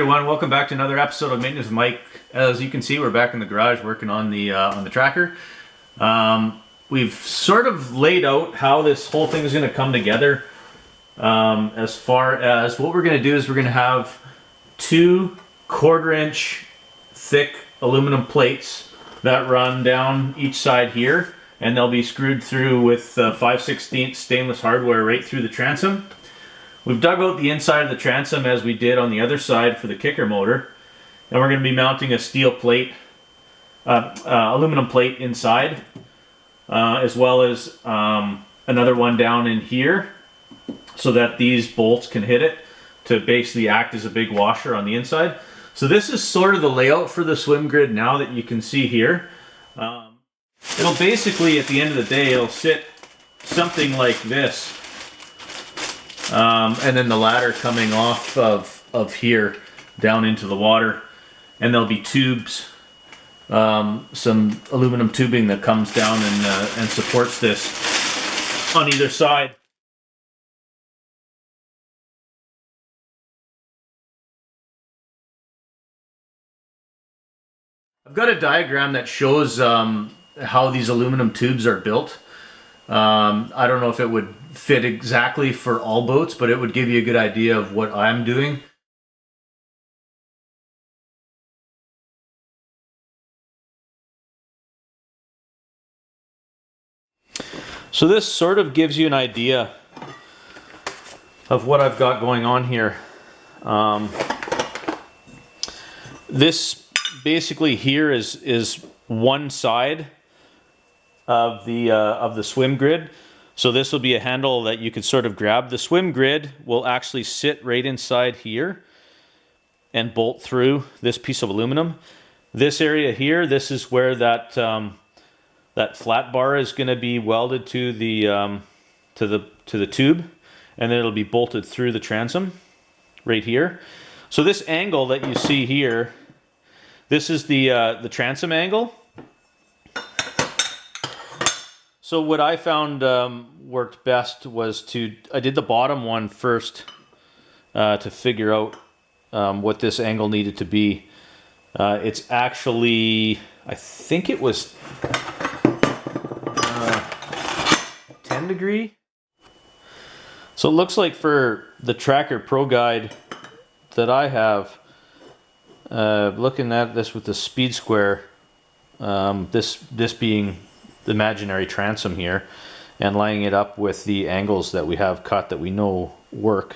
everyone, welcome back to another episode of Maintenance with Mike. As you can see, we're back in the garage working on the tracker. We've sort of laid out how this whole thing is going to come together. As far as what we're going to do is we're going to have 2 1/4-inch thick aluminum plates that run down each side here, and they'll be screwed through with 5/16 stainless hardware right through the transom. We've dug out the inside of the transom as we did on the other side for the kicker motor, and we're going to be mounting a steel plate, aluminum plate inside, as well as another one down in here so that these bolts can hit it to basically act as a big washer on the inside. So this is sort of the layout for the swim grid now that you can see here. It'll basically, at the end of the day, it'll sit something like this. And then the ladder coming off of here down into the water, and there'll be tubes, some aluminum tubing that comes down and supports this on either side. I've got a diagram that shows how these aluminum tubes are built. I don't know if it would fit exactly for all boats, but it would give you a good idea of what I'm doing. So this sort of gives you an idea of what I've got going on here. This basically here is one side of the swim grid. So this will be a handle that you can sort of grab. The swim grid will actually sit right inside here and bolt through this piece of aluminum. This area here, this is where that that flat bar is going to be welded to the tube, and then it'll be bolted through the transom right here. So this angle that you see here, this is the transom angle. So what I found worked best was I did the bottom one first to figure out what this angle needed to be. It's actually, I think it was 10 degree. So it looks like for the Tracker Pro Guide that I have, looking at this with the speed square, this being the imaginary transom here, and lining it up with the angles that we have cut that we know work,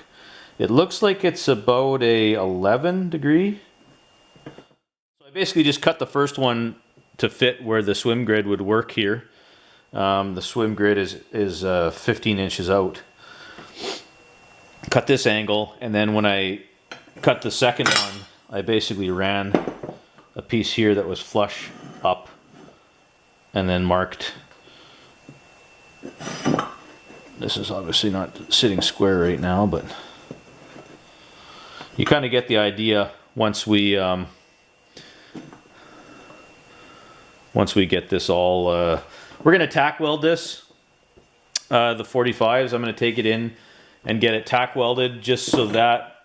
it looks like it's about a 11 degree. So I basically just cut the first one to fit where the swim grid would work here. The swim grid is 15 inches out. Cut this angle, and then when I cut the second one, I basically ran a piece here that was flush up, and then marked. This is obviously not sitting square right now, but you kind of get the idea once we get this all. We're going to tack weld this. The 45s, I'm going to take it in and get it tack welded just so that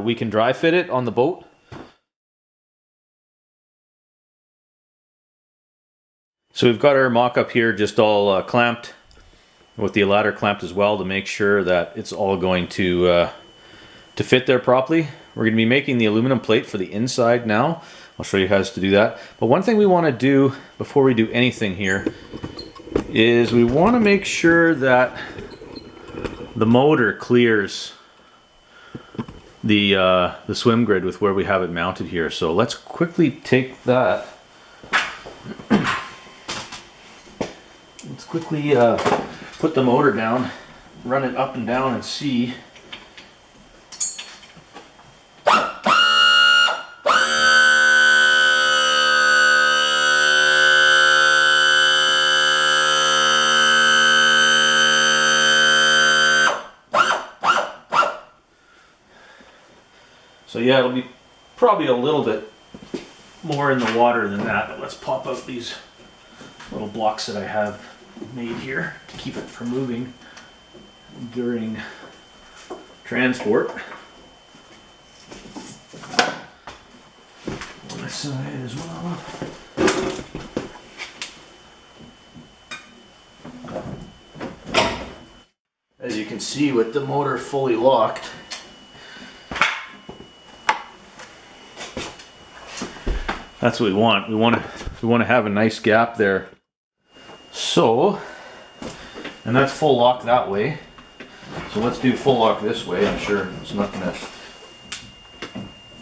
we can dry fit it on the boat. So we've got our mock-up here just all clamped with the ladder clamped as well to make sure that it's all going to fit there properly. We're going to be making the aluminum plate for the inside now. I'll show you how to do that. But one thing we want to do before we do anything here is we want to make sure that the motor clears the swim grid with where we have it mounted here. So let's quickly take that. Let's quickly put the motor down, run it up and down and see. So yeah, it'll be probably a little bit more in the water than that, but let's pop out these little blocks that I have made here to keep it from moving during transport. side as well. As you can see, with the motor fully locked, that's what we want. We want to have a nice gap there. So, and that's full lock that way. So let's do full lock this way. I'm sure it's not gonna.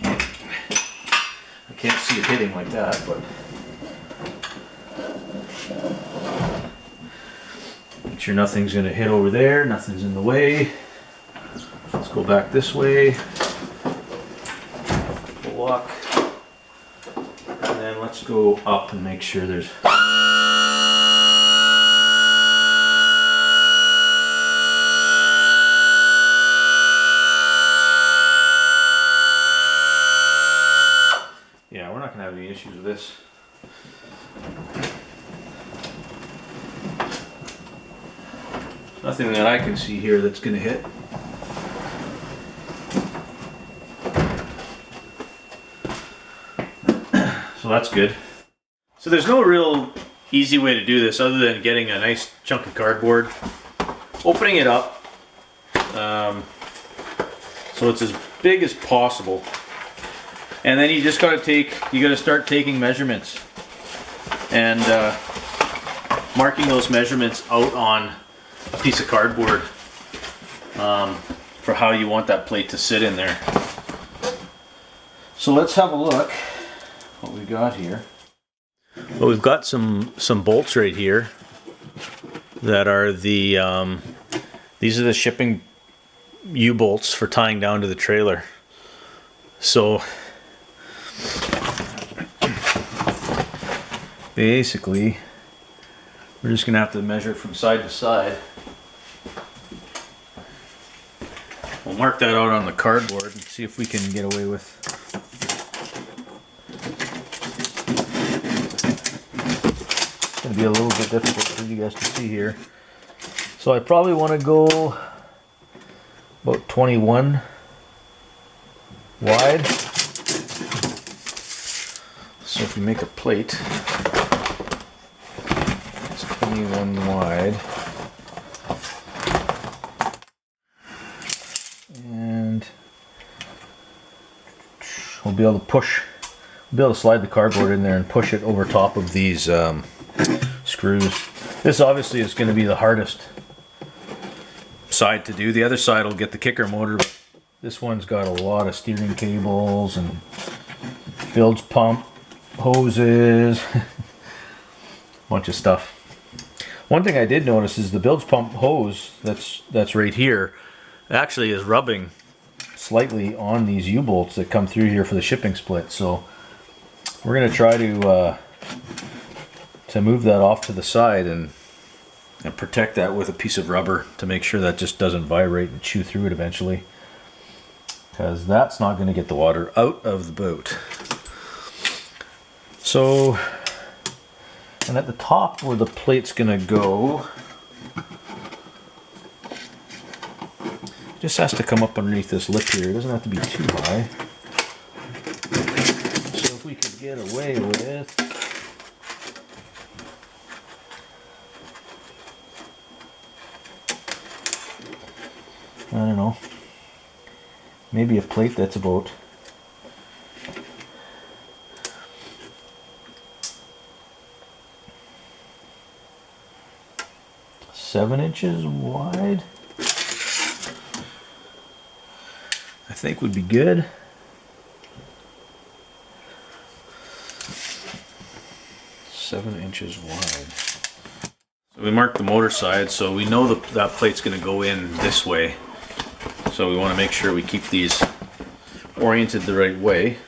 I can't see it hitting like that, but make sure nothing's gonna hit over there. Nothing's in the way. Let's go back this way. Full lock. And then let's go up and make sure there's. Yeah, we're not going to have any issues with this. Nothing that I can see here that's going to hit. So that's good. So there's no real easy way to do this other than getting a nice chunk of cardboard, opening it up so it's as big as possible. And then you just got to start taking measurements and marking those measurements out on a piece of cardboard for how you want that plate to sit in there. So let's have a look what we got here. Well, we've got some bolts right here that are the these are the shipping U-bolts for tying down to the trailer. So basically, we're just going to have to measure from side to side. We'll mark that out on the cardboard and see if we can get away with. It's going to be a little bit difficult for you guys to see here. So I probably want to go about 21 wide. So if we make a plate, it's 21 wide. And we'll be able to slide the cardboard in there and push it over top of these screws. This obviously is going to be the hardest side to do. The other side will get the kicker motor, but this one's got a lot of steering cables and bilge pump, hoses, bunch of stuff. One thing I did notice is the bilge pump hose that's right here actually is rubbing slightly on these U-bolts that come through here for the shipping split. So we're going to try to move that off to the side and protect that with a piece of rubber to make sure that just doesn't vibrate and chew through it eventually, because that's not going to get the water out of the boat. So, and at the top where the plate's going to go, it just has to come up underneath this lip here. It doesn't have to be too high. So if we could get away with I don't know, maybe a plate that's about 7 inches wide, I think would be good. Seven inches wide. So we marked the motor side, so we know that plate's going to go in this way. So we want to make sure we keep these oriented the right way.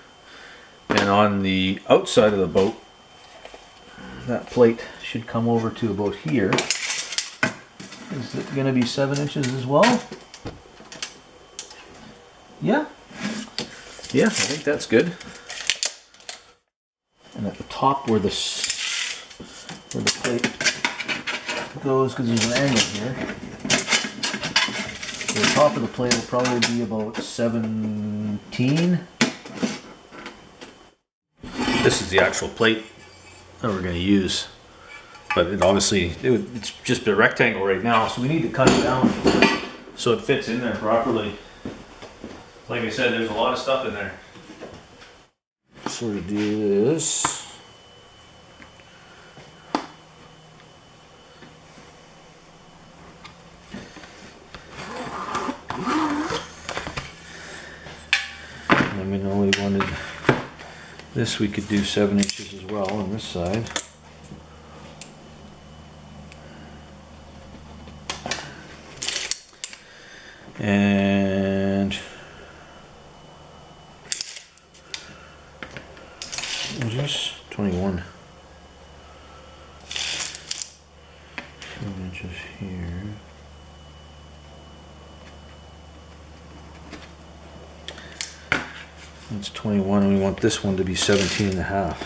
And on the outside of the boat, that plate should come over to about here. Is it going to be 7 inches as well? Yeah. Yeah, I think that's good. And at the top where the plate goes, because there's an angle here, the top of the plate will probably be about 17. This is the actual plate that we're going to use. But it's just a rectangle right now, so we need to cut it down so it fits in there properly. Like I said, there's a lot of stuff in there. Sort of do this. And then we know we wanted this, we could do 7 inches as well on this side. And what is this? 21. 7 inches here. That's 21, and we want this one to be 17 and a half,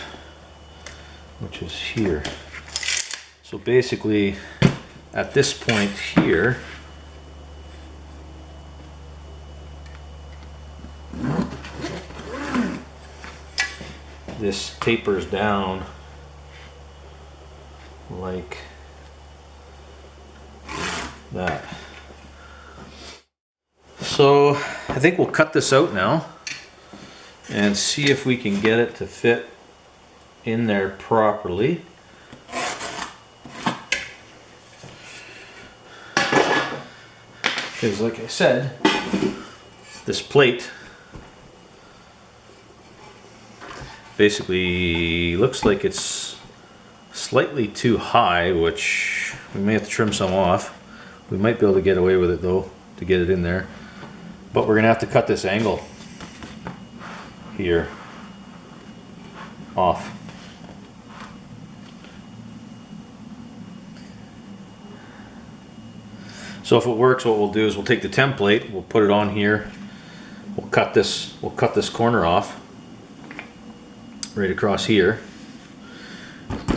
which is here. So basically, at this point here, this tapers down like that. So I think we'll cut this out now and see if we can get it to fit in there properly. Because like I said, this plate basically looks like it's slightly too high, which we may have to trim some off. We might be able to get away with it though, to get it in there. But we're gonna have to cut this angle here off. So if it works, what we'll do is we'll take the template, we'll put it on here, we'll cut this corner off right across here,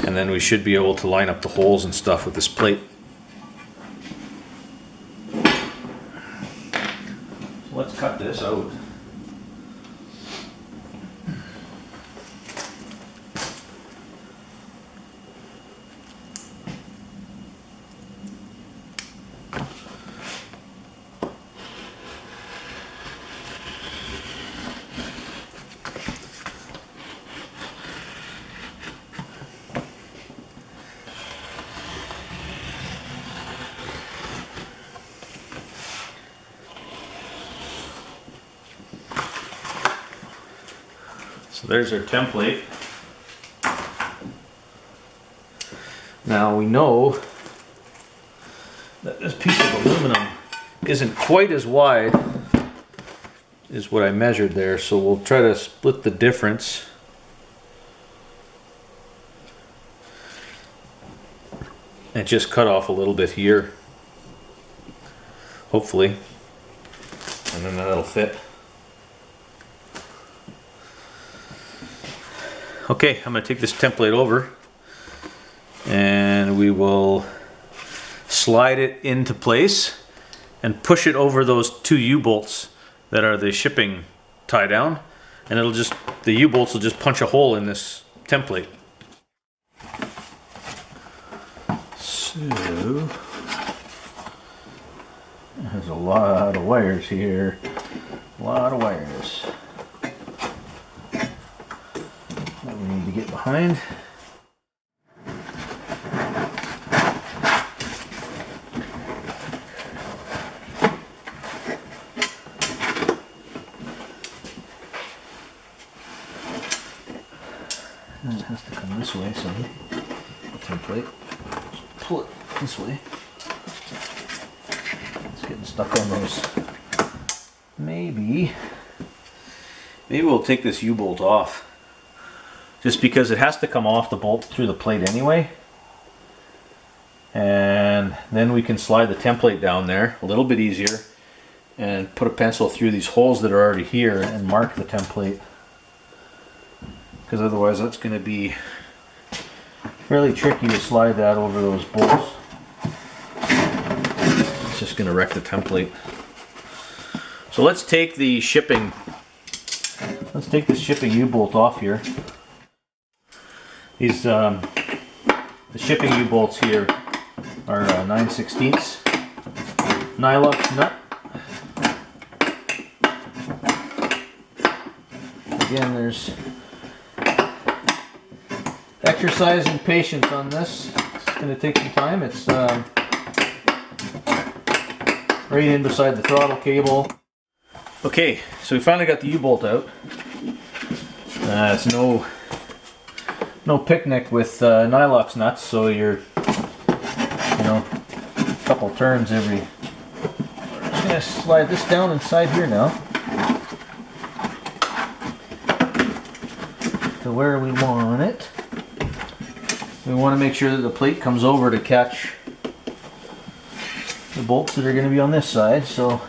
and then we should be able to line up the holes and stuff with this plate. So let's cut this out. So there's our template. Now we know that this piece of aluminum isn't quite as wide as what I measured there, so we'll try to split the difference. And just cut off a little bit here, hopefully, and then that'll fit. Okay, I'm going to take this template over and we will slide it into place and push it over those 2 U-bolts that are the shipping tie down, and the U-bolts will just punch a hole in this template. So there's a lot of wires here, a lot of wires that we need to get behind. And it has to come this way, so the template, pull it this way. It's getting stuck on those. Maybe we'll take this U-bolt off, just because it has to come off the bolt through the plate anyway. And then we can slide the template down there a little bit easier and put a pencil through these holes that are already here and mark the template. Because otherwise that's going to be really tricky to slide that over those bolts. It's just going to wreck the template. So let's take the shipping U-bolt off here. These the shipping U-bolts here are 9/16 Nylox nut. Again, there's exercise and patience on this. It's going to take some time. It's right in beside the throttle cable. Okay, so we finally got the U-bolt out. It's no picnic with Nylox nuts, so you're, a couple turns every. We're just gonna slide this down inside here now to where we want it. We want to make sure that the plate comes over to catch the bolts that are going to be on this side. So.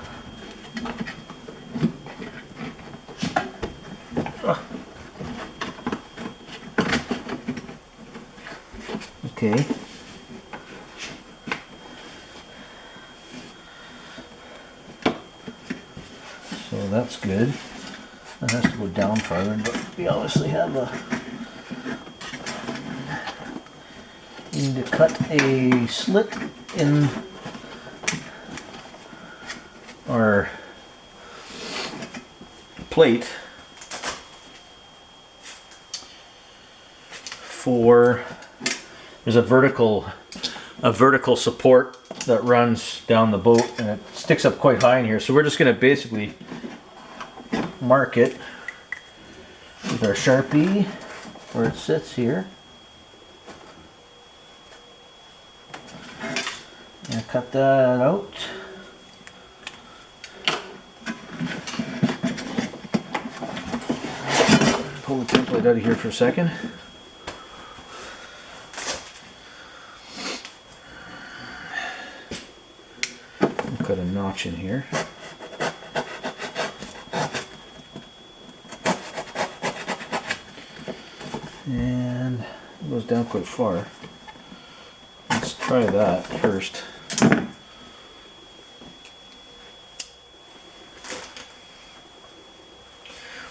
Okay. So that's good. That has to go down farther, but we obviously have we need to cut a slit in our plate for. There's a vertical support that runs down the boat, and it sticks up quite high in here. So we're just going to basically mark it with our Sharpie where it sits here. And cut that out. Pull the template out of here for a second. Got a notch in here. And it goes down quite far. Let's try that first.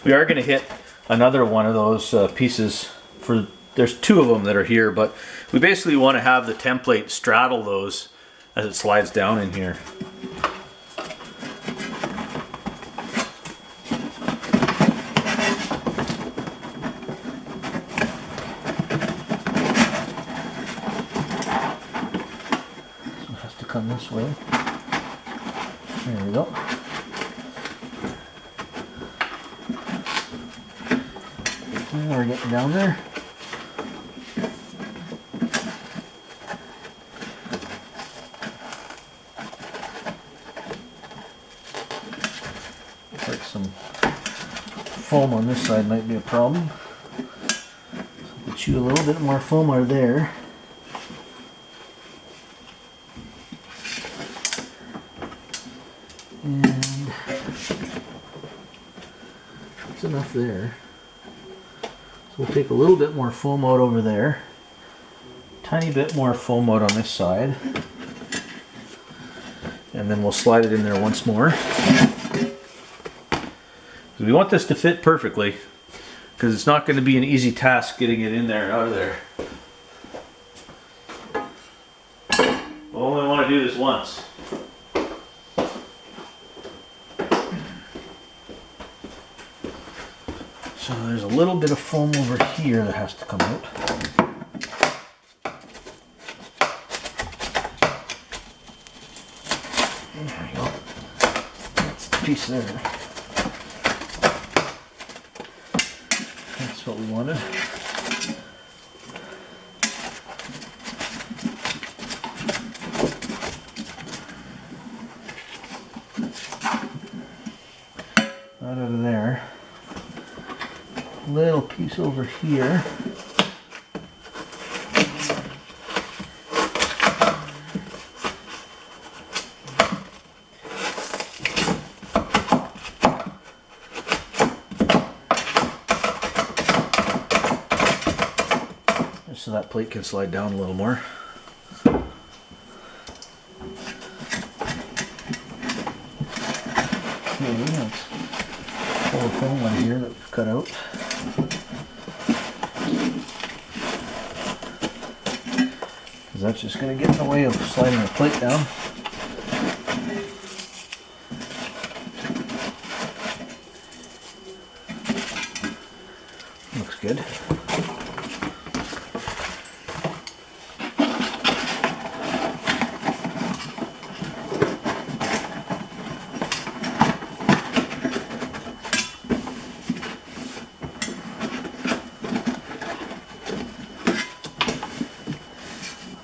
We are going to hit another one of those pieces for, there's two of them that are here, but we basically want to have the template straddle those as it slides down in here. So it has to come this way. There we go. And we're getting down there. Like some foam on this side might be a problem. So get you a little bit more foam out of there. And that's enough there. So we'll take a little bit more foam out over there. Tiny bit more foam out on this side. And then we'll slide it in there once more. We want this to fit perfectly, because it's not going to be an easy task getting it in there and out of there. We'll only want to do this once. So there's a little bit of foam over here that has to come out. There we go. That's the piece there. That's what we wanted. Out of there. Little piece over here. Just so that plate can slide down a little more. Okay, let's pull a foam one here that we've cut out. because that's just going to get in the way of sliding the plate down. Looks good.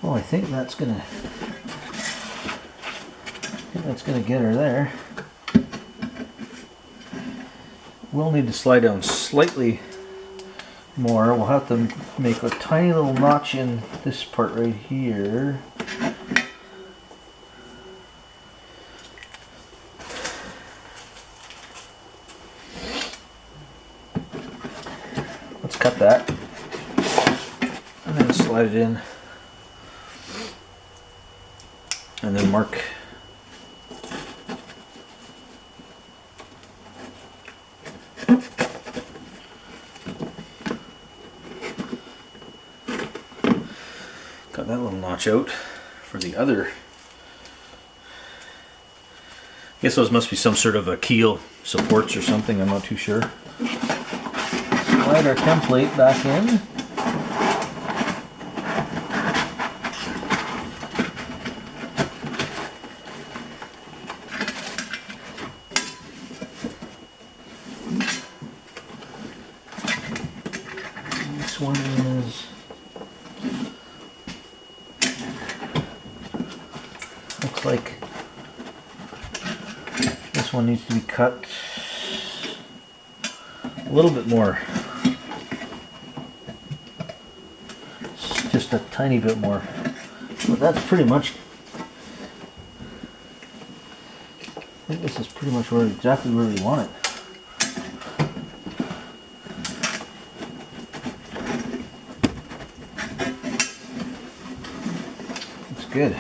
Oh, I think that's gonna get her there. We'll need to slide down slightly more. We'll have to make a tiny little notch in this part right here. Let's cut that and then slide it in. And then mark got that little notch out for the other. I guess those must be some sort of a keel supports or something, I'm not too sure. Slide our template back in. This one is, looks like this one needs to be cut a little bit more, just a tiny bit more, but that's pretty much, I think this is pretty much exactly where we want it. Good.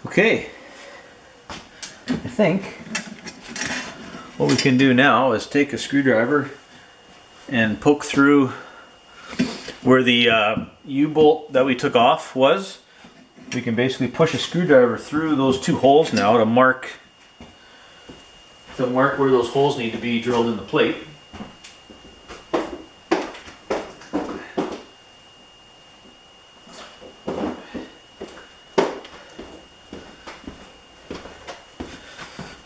Okay. I think what we can do now is take a screwdriver and poke through where the U-bolt that we took off was. We can basically push a screwdriver through those two holes now to mark where those holes need to be drilled in the plate.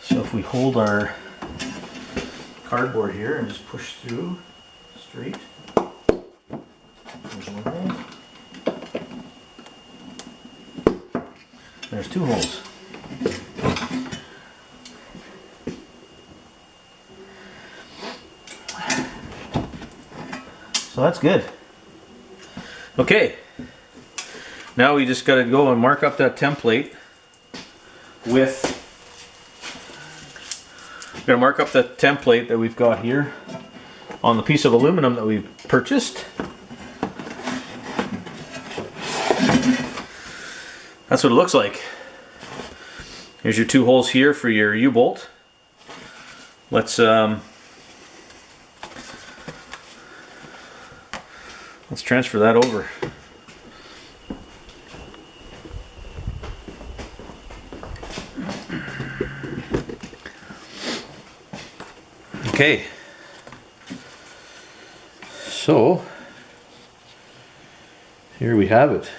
So if we hold our cardboard here and just push through straight, there's one hole. There's two holes. So that's good. Okay, now we just got to go and mark up that template with. We're going to mark up the template that we've got here on the piece of aluminum that we've purchased. That's what it looks like. Here's your two holes here for your U-bolt. Let's transfer that over. Okay, so here we have it.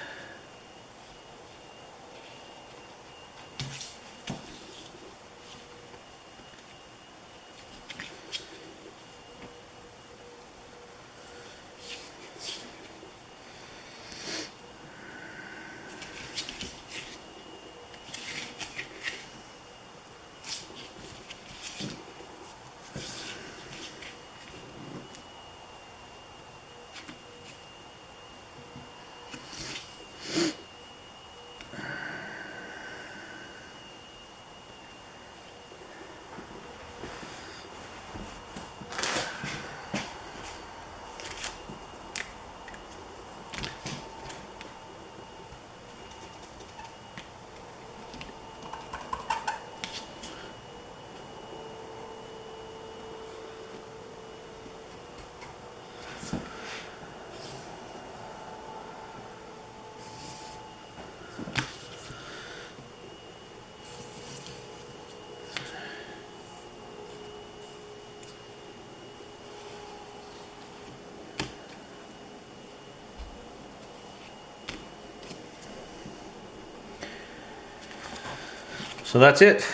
So that's it.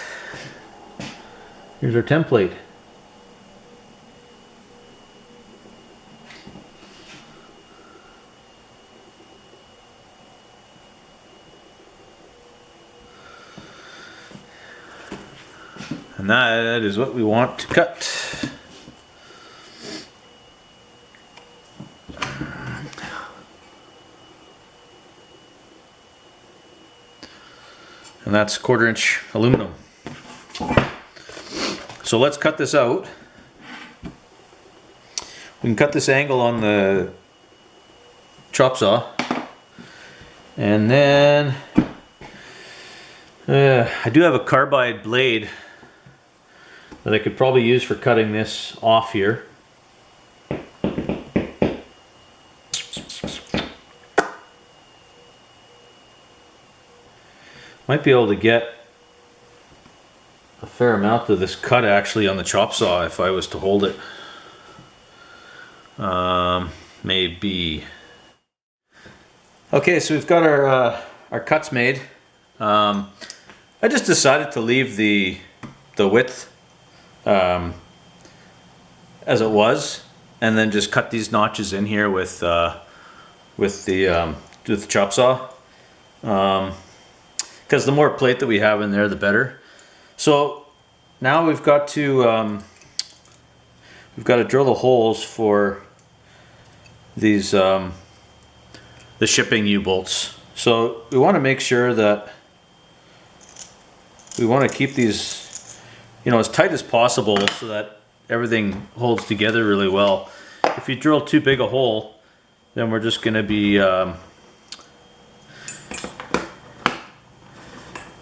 Here's our template. And that is what we want to cut. And that's 1/4 inch aluminum. So let's cut this out. We can cut this angle on the chop saw. And then I do have a carbide blade that I could probably use for cutting this off here. Might be able to get a fair amount of this cut actually on the chop saw if I was to hold it. Maybe. Okay, so we've got our cuts made. I just decided to leave the width as it was, and then just cut these notches in here with the chop saw. Because the more plate that we have in there, the better. So now we've got to drill the holes for these the shipping U-bolts. So we want to make sure that we want to keep these, you know, as tight as possible so that everything holds together really well. If you drill too big a hole, then we're just going to be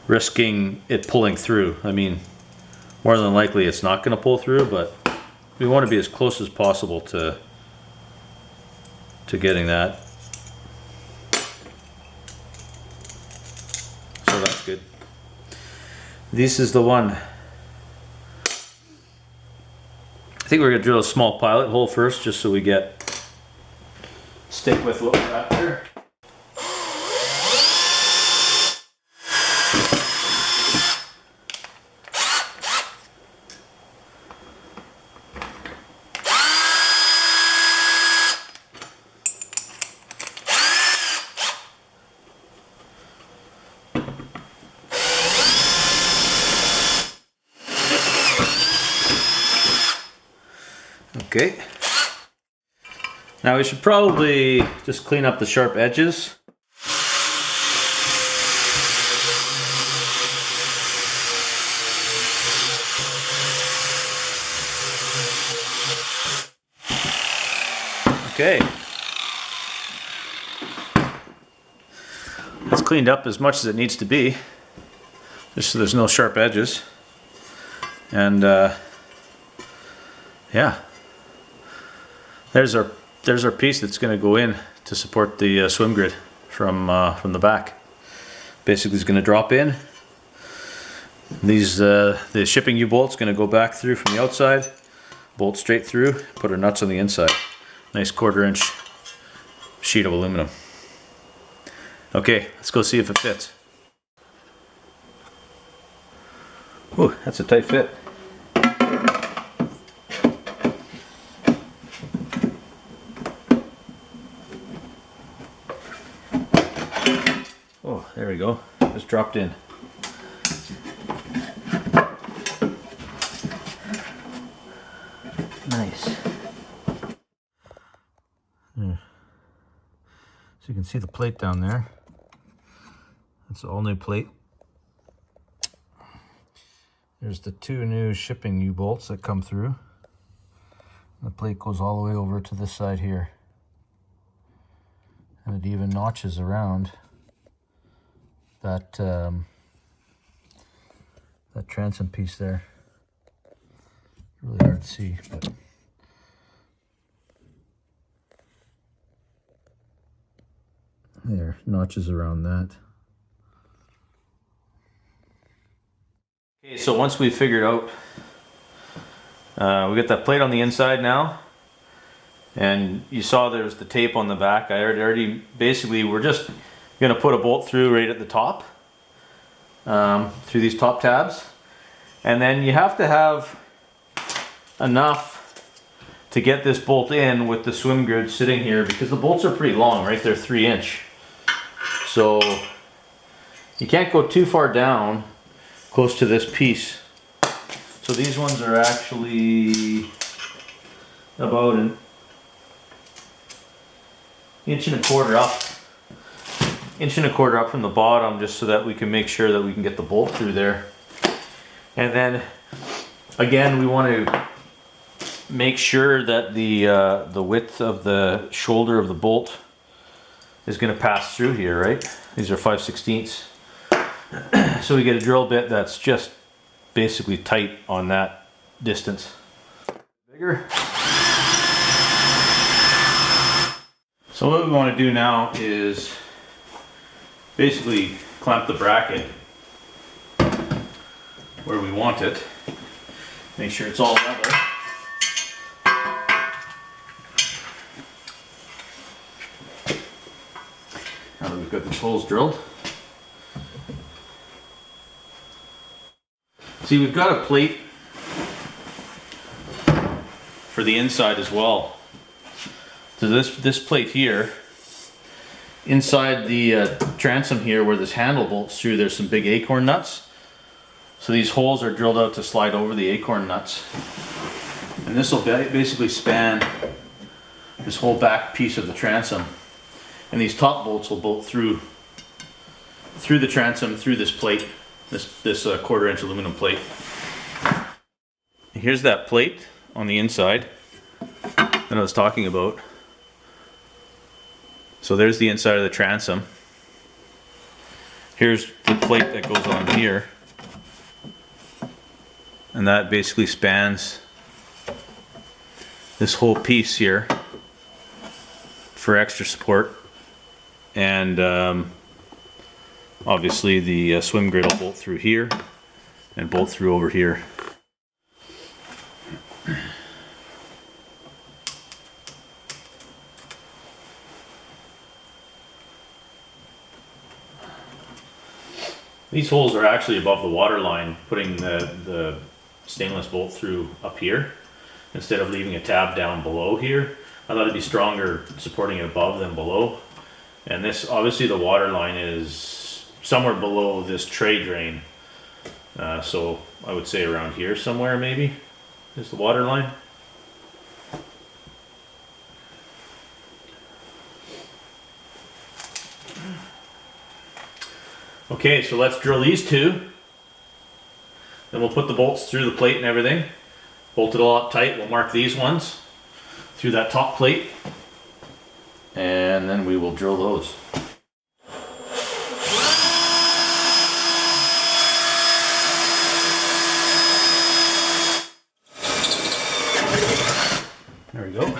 risking it pulling through. I mean, more than likely it's not going to pull through, but we want to be as close as possible to getting that. So that's good. This is the one. I think we're going to drill a small pilot hole first, just so we stick with what we're after. Okay, now we should probably just clean up the sharp edges. Okay, it's cleaned up as much as it needs to be, just so there's no sharp edges. And yeah. There's our piece that's going to go in to support the swim grid from the back. Basically, it's going to drop in. These the shipping U-bolt's going to go back through from the outside, bolt straight through, put our nuts on the inside. Nice 1/4 inch sheet of aluminum. Okay, let's go see if it fits. Ooh, that's a tight fit. Oh, there we go. Just dropped in. Nice. There. So you can see the plate down there. That's all new plate. There's the 2 new shipping U-bolts that come through. The plate goes all the way over to this side here. And it even notches around that that transom piece there. Really hard to see, but there, notches around that. Okay, so once we figured out, we got that plate on the inside now, and you saw there's the tape on the back. I already basically, we're just going to put a bolt through right at the top. through these top tabs. And then you have to have enough to get this bolt in with the swim grid sitting here, because the bolts are pretty long, right? They're 3-inch. So you can't go too far down close to this piece. So these ones are actually about an 1.25 inches up from the bottom, just so that we can make sure that we can get the bolt through there. And then again, we want to make sure that the width of the shoulder of the bolt is going to pass through here, right? These are 5/16. So we get a drill bit that's just basically tight on that distance. Bigger. So what we want to do now is basically clamp the bracket where we want it. Make sure it's all level. Now that we've got the holes drilled. See, we've got a plate for the inside as well. So this plate here, inside the transom here where this handle bolts through, there's some big acorn nuts. So these holes are drilled out to slide over the acorn nuts. And this will basically span this whole back piece of the transom. And these top bolts will bolt through the transom, through this plate, this 1/4-inch aluminum plate. Here's that plate on the inside that I was talking about. So there's the inside of the transom. Here's the plate that goes on here. And that basically spans this whole piece here for extra support. And obviously the swim grid will bolt through here and bolt through over here. These holes are actually above the water line, putting the stainless bolt through up here instead of leaving a tab down below here. I thought it'd be stronger supporting it above than below. And this, obviously the water line is somewhere below this tray drain. So I would say around here somewhere maybe is the water line. Okay, so let's drill these two. Then we'll put the bolts through the plate and everything. Bolt it all up tight. We'll mark these ones through that top plate. And then we will drill those. There we go.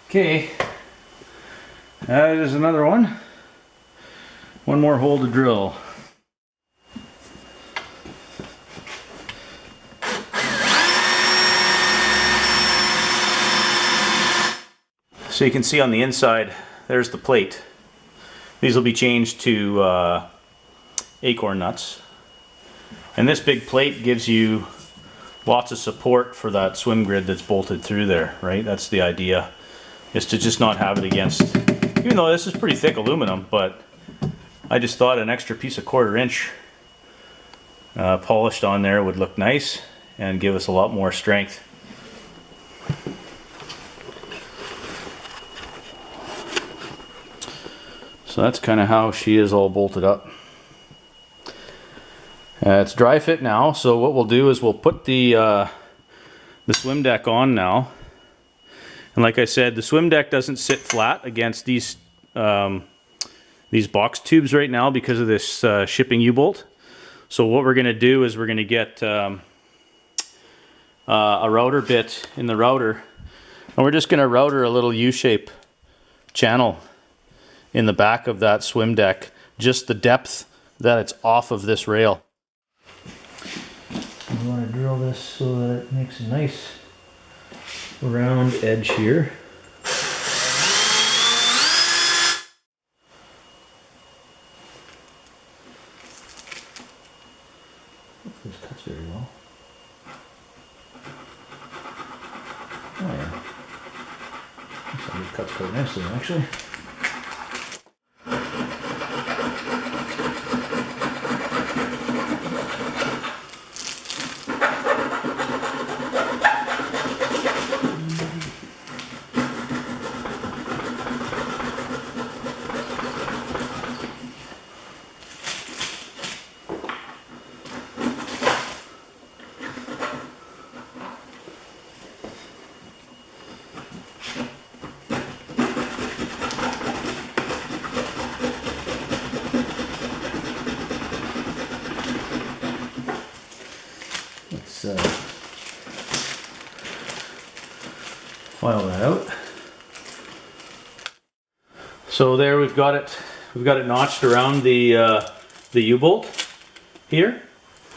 Okay, that is another one. One more hole to drill. So you can see on the inside, there's the plate. These will be changed to acorn nuts. And this big plate gives you lots of support for that swim grid that's bolted through there, right? That's the idea, is to just not have it against, even though this is pretty thick aluminum, but I just thought an extra piece of 1/4 inch polished on there would look nice and give us a lot more strength. So that's kind of how she is all bolted up. It's dry fit now, so what we'll do is we'll put the swim deck on now. And like I said, the swim deck doesn't sit flat against these box tubes right now because of this shipping U-bolt. So what we're going to do is we're going to get a router bit in the router, and we're just going to router a little U-shape channel in the back of that swim deck, just the depth that it's off of this rail. You want to drill this so that it makes a nice round edge here. This cuts very well. Oh yeah. This one cuts quite nicely actually. File that out. So there we've got it notched around the U-bolt here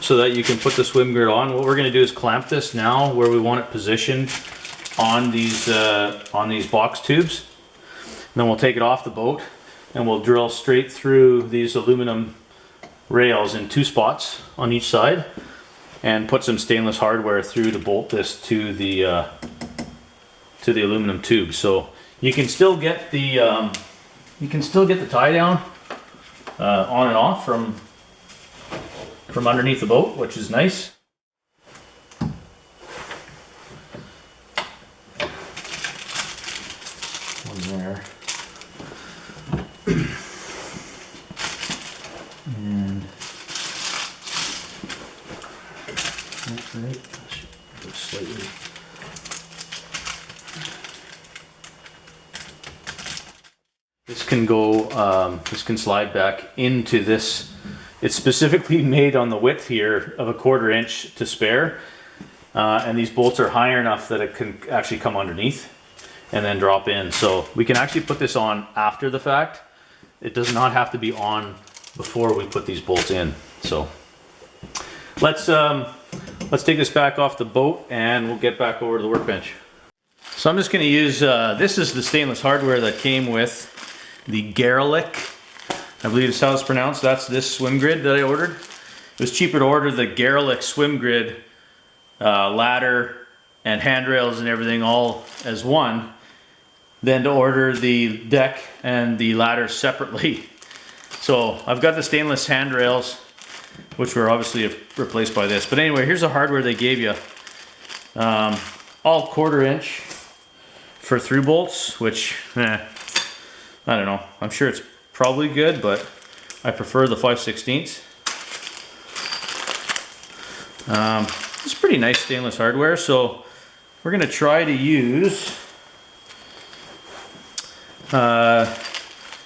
so that you can put the swim grid on. What we're going to do is clamp this now where we want it positioned on these box tubes. And then we'll take it off the boat and we'll drill straight through these aluminum rails in 2 spots on each side and put some stainless hardware through to bolt this to the aluminum tube. So you can still get the tie down on and off from underneath the boat, which is nice. One there. And that's right. Slightly. This can go, this can slide back into this. It's specifically made on the width here of a 1/4 inch to spare. And these bolts are high enough that it can actually come underneath and then drop in. So we can actually put this on after the fact. It does not have to be on before we put these bolts in. So let's take this back off the boat and we'll get back over to the workbench. So I'm just going to use, this is the stainless hardware that came with the Garelic, I believe is how it's pronounced. That's this swim grid that I ordered. It was cheaper to order the Garelic swim grid ladder and handrails and everything all as one than to order the deck and the ladder separately. So I've got the stainless handrails, which were obviously replaced by this. But anyway, here's the hardware they gave you. All 1/4 inch for through bolts, which I don't know. I'm sure it's probably good, but I prefer the 5/16. It's pretty nice stainless hardware, so we're going to try to use, I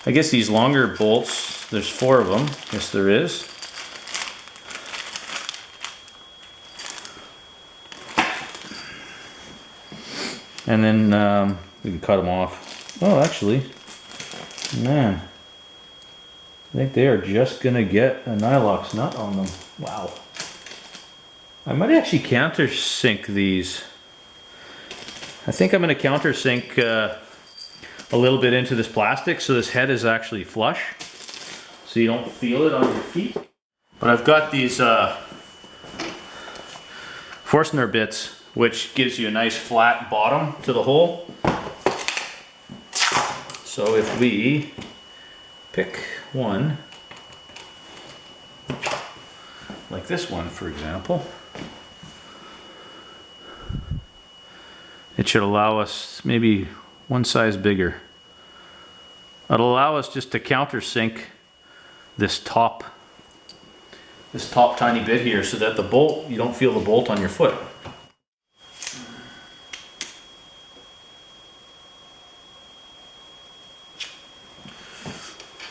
guess these longer bolts. There's 4 of them. Yes, there is. And then we can cut them off. Oh, actually, man, I think they are just gonna get a Nylox nut on them. Wow. I might actually countersink these. I think I'm gonna countersink a little bit into this plastic so this head is actually flush, so you don't feel it on your feet. But I've got these Forstner bits, which gives you a nice flat bottom to the hole. So if we pick one, like this one for example, it should allow us maybe one size bigger. It'll allow us just to countersink this top tiny bit here so that the bolt, you don't feel the bolt on your foot.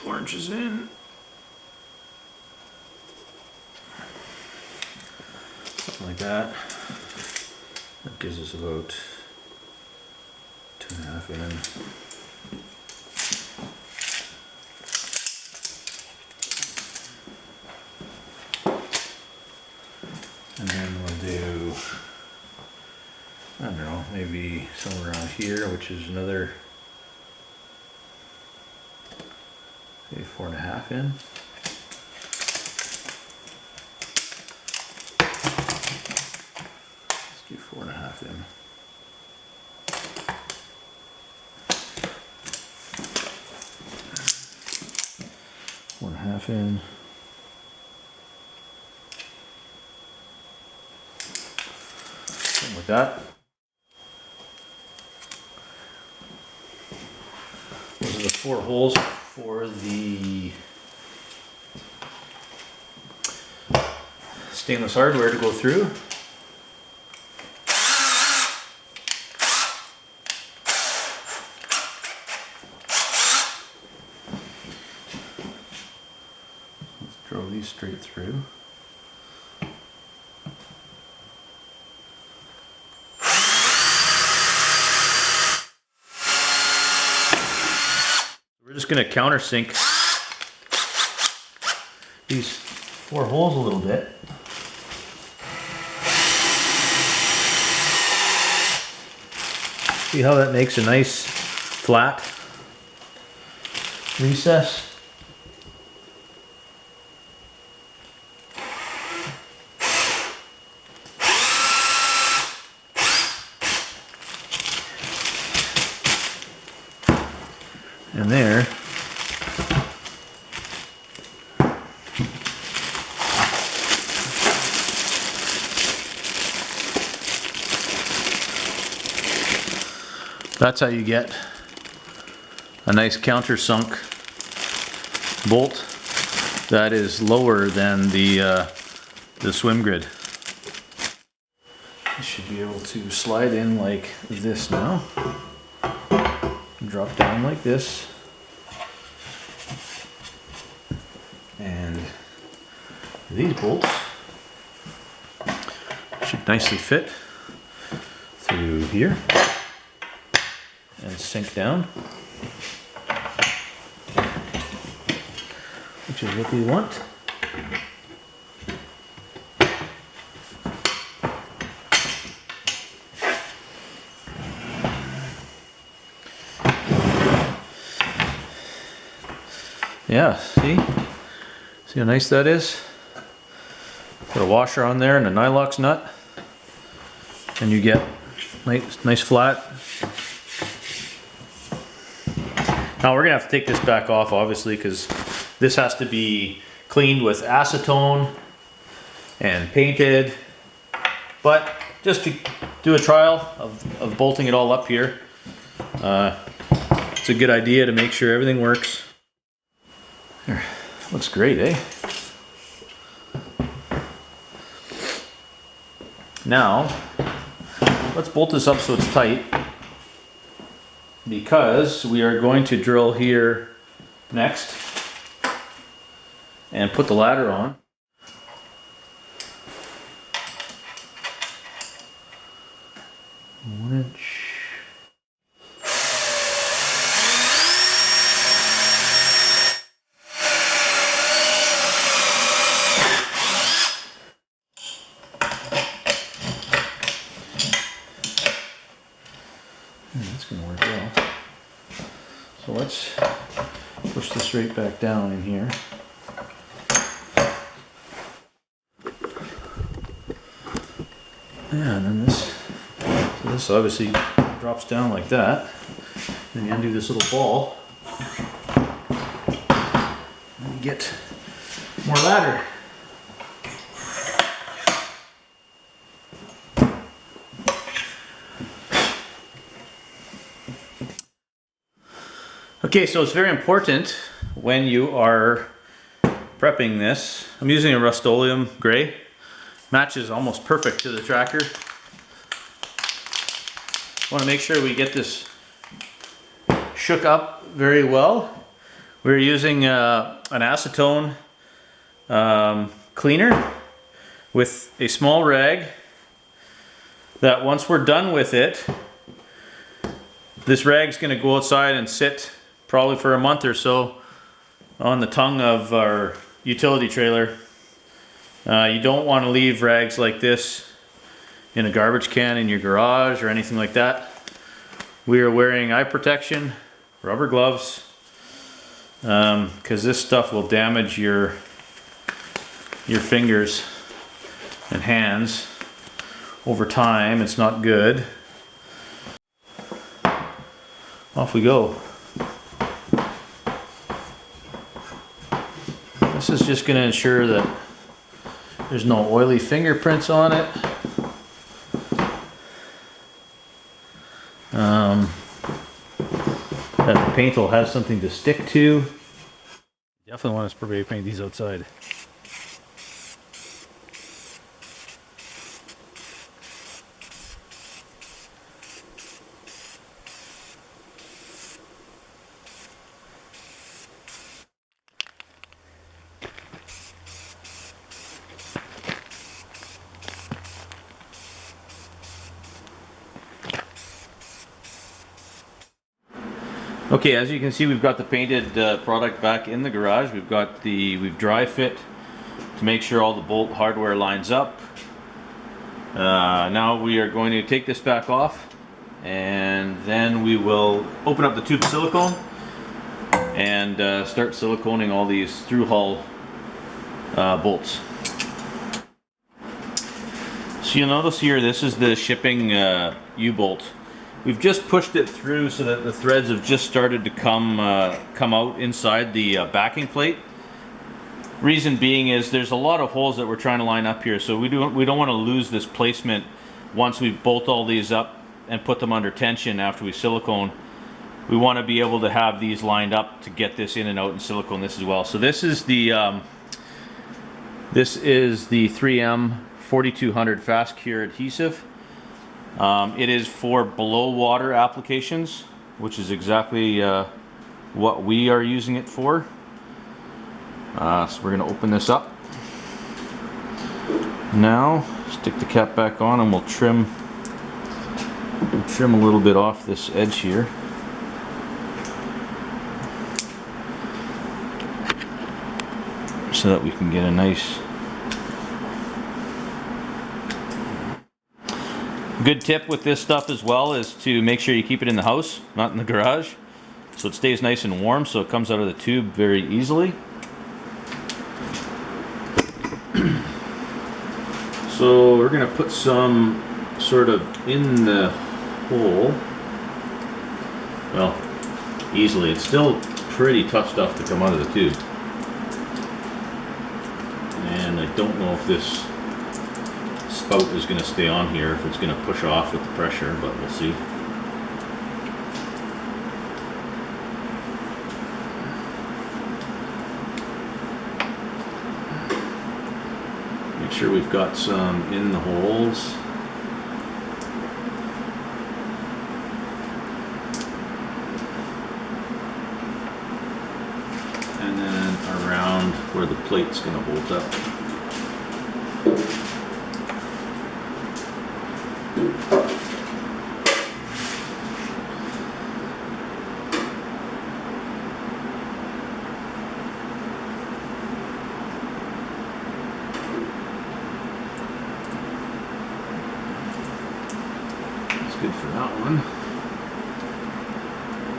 4 inches in. Something like that. That gives us about 2.5 in. And then we'll do, I don't know, maybe somewhere around here, which is another, maybe 4.5 in. Let's do 4.5 in. 4.5 in. Something like that. Those are the 4 holes for the stainless hardware to go through. Let's drill these straight through. We're just going to countersink these 4 holes a little bit. See how that makes a nice flat recess? And there, that's how you get a nice countersunk bolt that is lower than the swim grid. You should be able to slide in like this now. Drop down like this. And these bolts should nicely fit through here and sink down, which is what we want. Yeah, see how nice that is? Put a washer on there and a Nylox nut, and you get nice flat. Now we're gonna have to take this back off, obviously, because this has to be cleaned with acetone and painted. But just to do a trial of bolting it all up here, it's a good idea to make sure everything works. There, looks great, eh? Now, let's bolt this up so it's tight, because we are going to drill here next and put the ladder on. One inch. That's going to work well. So let's push this right back down in here. Yeah, and then this obviously drops down like that. Then you undo this little ball, and you get more ladder. Okay, so it's very important when you are prepping this. I'm using a Rust-Oleum gray. Matches almost perfect to the tracker. Want to make sure we get this shook up very well. We're using an acetone cleaner with a small rag that once we're done with it, this rag's going to go outside and sit probably for a month or so on the tongue of our utility trailer, You don't want to leave rags like this in a garbage can in your garage or anything like that. We are wearing eye protection, rubber gloves, because this stuff will damage your fingers and hands over time. It's not good. Off we go. This is just going to ensure that there's no oily fingerprints on it. That the paint will have something to stick to. Definitely want to spray paint these outside. Okay, as you can see, we've got the painted product back in the garage. We've dry fit to make sure all the bolt hardware lines up. Now we are going to take this back off, and then we will open up the tube of silicone and start siliconing all these through hull bolts. So you'll notice here, this is the shipping U-bolt. We've just pushed it through so that the threads have just started to come out inside the backing plate. Reason being is there's a lot of holes that we're trying to line up here, so we don't want to lose this placement once we bolt all these up and put them under tension after we silicone. We want to be able to have these lined up to get this in and out and silicone this as well. So this is the 3M 4200 fast cure adhesive. It is for below water applications, which is exactly what we are using it for. So we're going to open this up. Now, stick the cap back on and we'll trim a little bit off this edge here. So that we can get a nice... Good tip with this stuff as well is to make sure you keep it in the house, not in the garage, so it stays nice and warm, so it comes out of the tube very easily. So we're going to put some sort of in the hole. Well, easily. It's still pretty tough stuff to come out of the tube. And I don't know if this spout is going to stay on here, if it's going to push off with the pressure, but we'll see. Make sure we've got some in the holes. And then around where the plate's going to bolt up. Good for that one.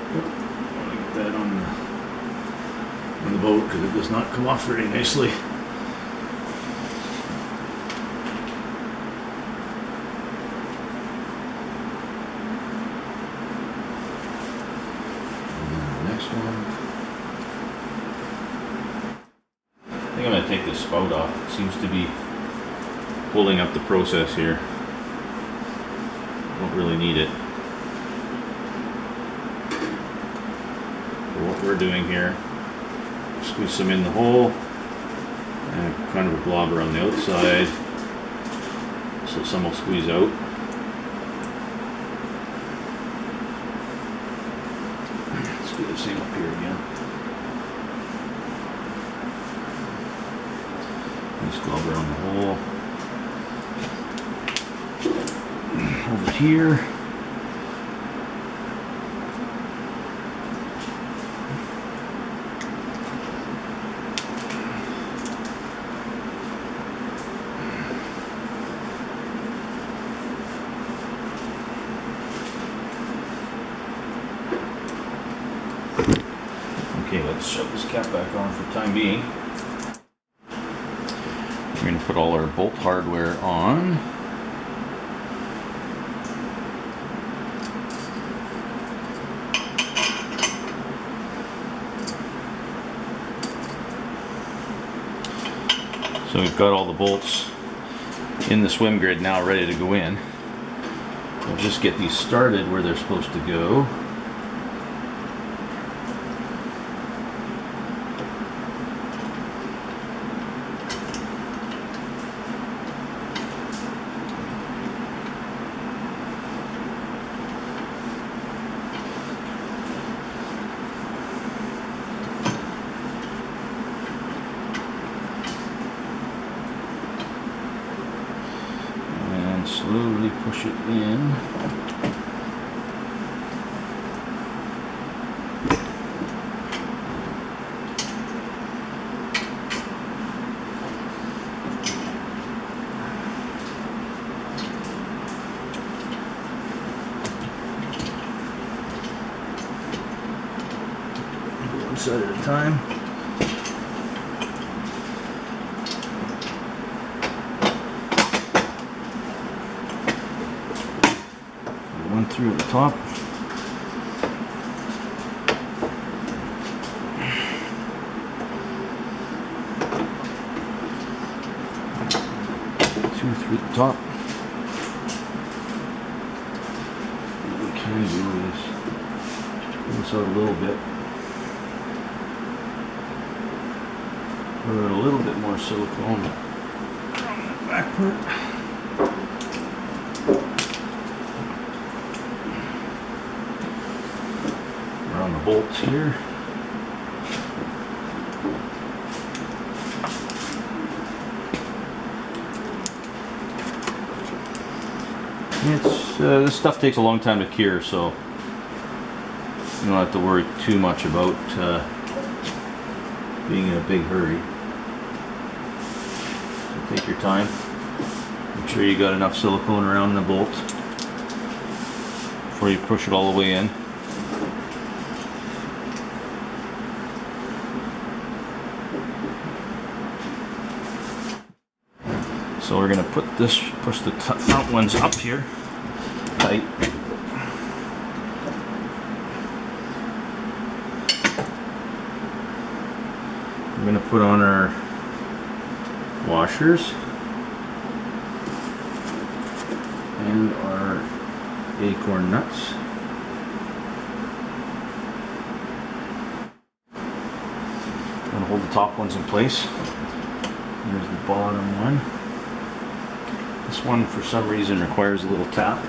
I want to get that on the boat because it does not come off very nicely. And then the next one. I think I'm going to take this spout off. It seems to be holding up the process here. Don't really need it. For what we're doing here, squeeze some in the hole and kind of a blobber on the outside, so some will squeeze out. Let's do the same up here again. Nice blobber on the hole. Over here. cap back on for the time being. We're going to put all our bolt hardware on. So we've got all the bolts in the swim grid now ready to go in. We'll just get these started where they're supposed to go. Slowly push it in. One side at a time. One through at the top. Two through the top. What we can do is pull this out a little bit. Put a little bit more silicone on the back part. On the bolts here. It's this stuff takes a long time to cure, so you don't have to worry too much about being in a big hurry. So take your time. Make sure you got enough silicone around the bolt before you push it all the way in. So we're going to push the front ones up here, tight. We're going to put on our washers and our acorn nuts. I'm going to hold the top ones in place. Here's the bottom one. This one, for some reason, requires a little tap.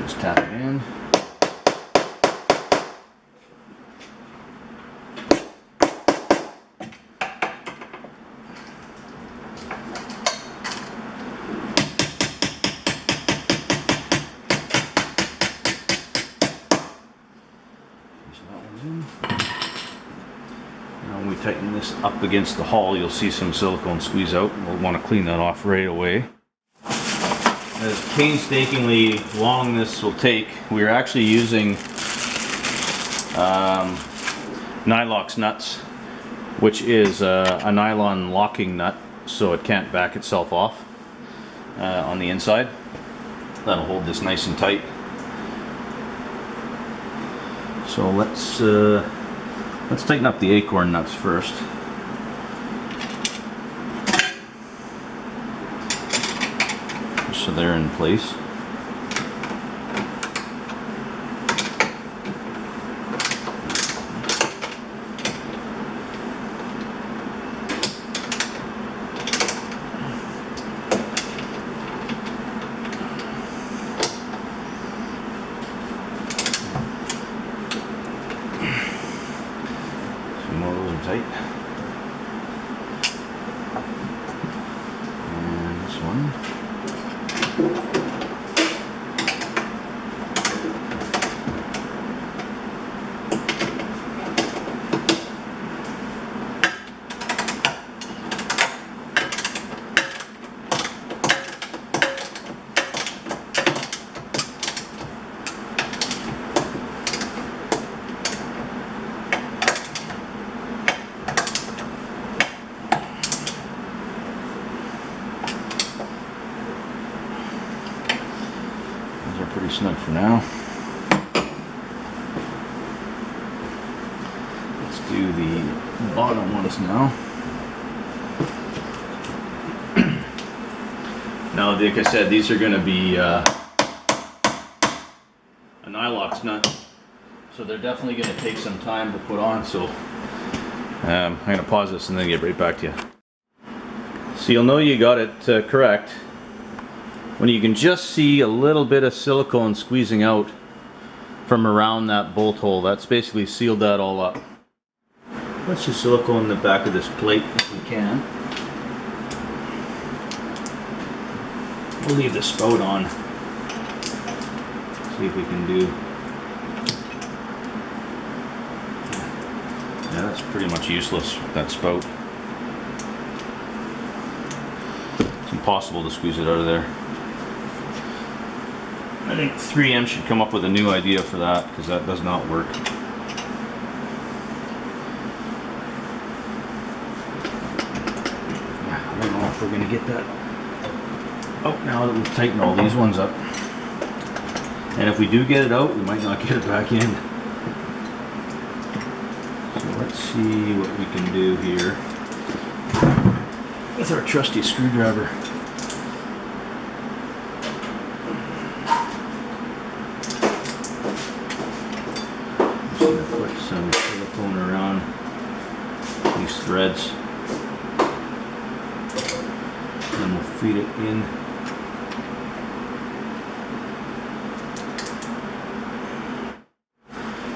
Just tap it in. So that one's in. Now when we tighten this up against the hull, you'll see some silicone squeeze out. We'll want to clean that off right away. As painstakingly long this will take, we're actually using Nylox nuts, which is a nylon locking nut, so it can't back itself off on the inside. That'll hold this nice and tight. So let's tighten up the acorn nuts first. Just so they're in place. More of those are tight. And this one. snug for now. Let's do the bottom ones now. Now, like I said, these are going to be a Nylox nut, so they're definitely going to take some time to put on. So I'm going to pause this and then get right back to you. So you'll know you got it correct when you can just see a little bit of silicone squeezing out from around that bolt hole. That's basically sealed that all up. Let's just silicone the back of this plate if we can. We'll leave the spout on. See if we can do. Yeah, that's pretty much useless, that spout. It's impossible to squeeze it out of there. I think 3M should come up with a new idea for that, because that does not work. I don't know if we're going to get that out now that we've tightened all these ones up. And if we do get it out, we might not get it back in. So let's see what we can do here with our trusty screwdriver. Just going to put some silicone around these threads. And we'll feed it in.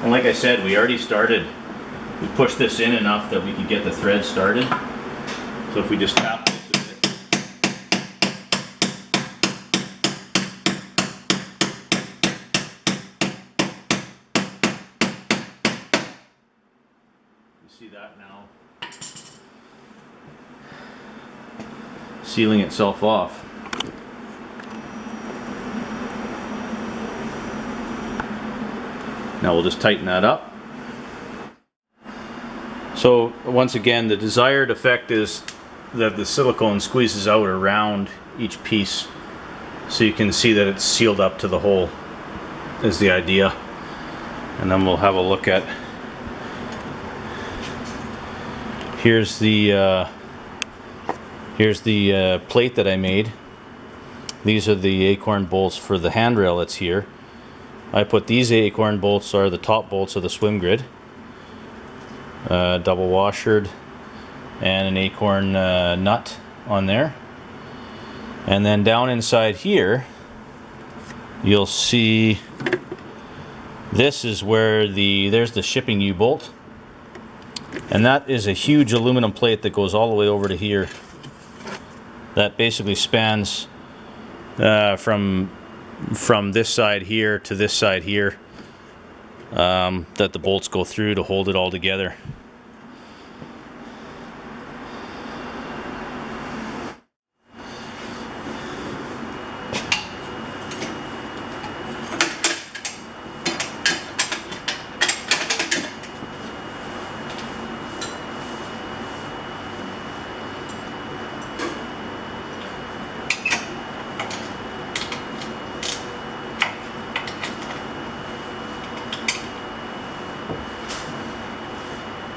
And like I said, we already started. We pushed this in enough that we can get the thread started. So if we just tap this a bit. You see that now? Sealing itself off. Now we'll just tighten that up. So once again, the desired effect is that the silicone squeezes out around each piece, so you can see that it's sealed up to the hole is the idea. And then we'll have a look at, here's the plate that I made. These are the acorn bolts for the handrail that's here. I put these acorn bolts are the top bolts of the swim grid, double washered, and an acorn nut on there. And then down inside here, you'll see this is where there's the shipping U-bolt, and that is a huge aluminum plate that goes all the way over to here. That basically spans from this side here to this side here, that the bolts go through to hold it all together.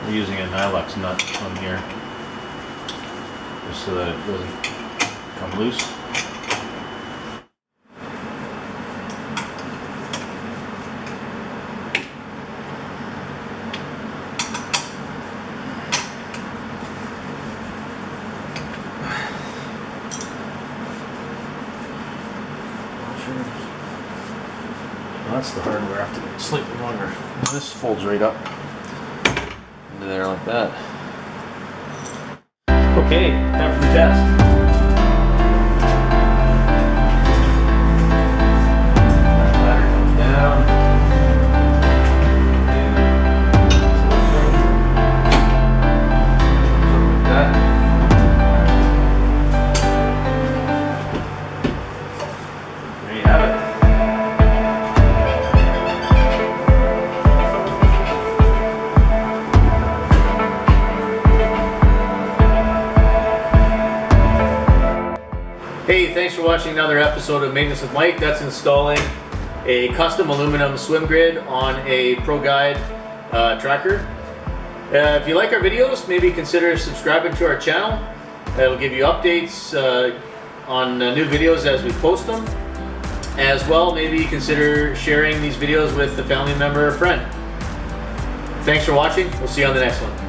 We're using a Nylox nut on here just so that it doesn't come loose. That's the hardware after it's slightly longer. This folds right up into there like that. Okay, time for the test. Ladder comes down. Like that. There you have it. Hey, thanks for watching another episode of Maintenance with Mike. That's installing a custom aluminum swim grid on a Pro Guide tracker. If you like our videos, maybe consider subscribing to our channel. It'll give you updates on new videos as we post them. As well, maybe consider sharing these videos with a family member or friend. Thanks for watching. We'll see you on the next one.